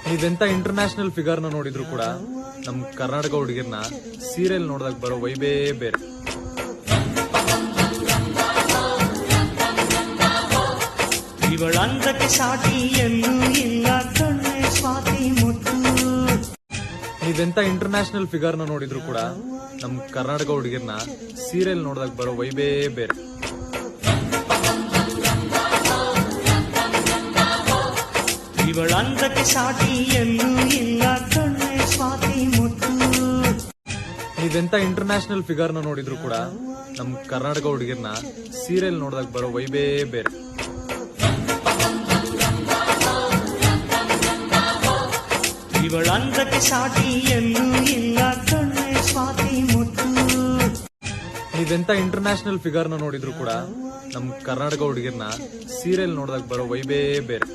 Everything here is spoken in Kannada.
ನೀವೆಂತ ಇಂಟರ್ನ್ಯಾಷನಲ್ ಫಿಗರ್ ನ ನೋಡಿದ್ರು ಕೂಡ ನಮ್ ಕರ್ನಾಟಕ ಹುಡುಗಿರ್ನ ಸೀರಿಯಲ್ ನೋಡಿದಾಗ ಬರೋ ವೈಬೇ ಬೇರೆ. ಇವಳಂದಕ್ಕೆ ಸಾಟಿ ಎಲ್ಲೂ ಇಲ್ಲ ಕಣ್ಣೆ ಸ್ವಾತಿ ಮುತ್ತು. ನೀವೆಂತ ಇಂಟರ್ನ್ಯಾಷನಲ್ ಫಿಗರ್ ನ ನೋಡಿದ್ರು ಕೂಡ ನಮ್ ಕರ್ನಾಟಕ ಹುಡುಗಿರ್ನ ಸೀರಿಯಲ್ ನೋಡಿದಾಗ ಬರೋ ವೈಬೇ ಬೇರೆ. ಇವಳಂದಕ್ಕೆ ಸಾಟಿ ಎಲ್ಲೂ ಇಲ್ಲ ಕಣ್ಣೆ ಸ್ವಾತಿ ಮುತ್ತು. ನೀವೆಂತ ಇಂಟರ್ನ್ಯಾಷನಲ್ ಫಿಗರ್ ನ ನೋಡಿದ್ರು ಕೂಡ ನಮ್ ಕರ್ನಾಟಕ ಹುಡುಗಿರ್ನ ಸೀರಿಯಲ್ ನೋಡಿದಾಗ ಬರೋ ವೈಬೇ ಬೇರೆ. ಇವಳಂದಕ್ಕೆ ಸಾಟಿ ಎಲ್ಲೂ ಇಲ್ಲ ಕಣ್ಣೆ ಸ್ವಾತಿ ಮುತ್ತು. ನೀವೆಂತ ಇಂಟರ್ನ್ಯಾಷನಲ್ ಫಿಗರ್ ನ ನೋಡಿದ್ರು ಕೂಡ ನಮ್ ಕರ್ನಾಟಕ ಹುಡುಗಿರ್ನ ಸೀರಿಯಲ್ ನೋಡಿದಾಗ ಬರೋ ವೈಬೇ ಬೇರೆ.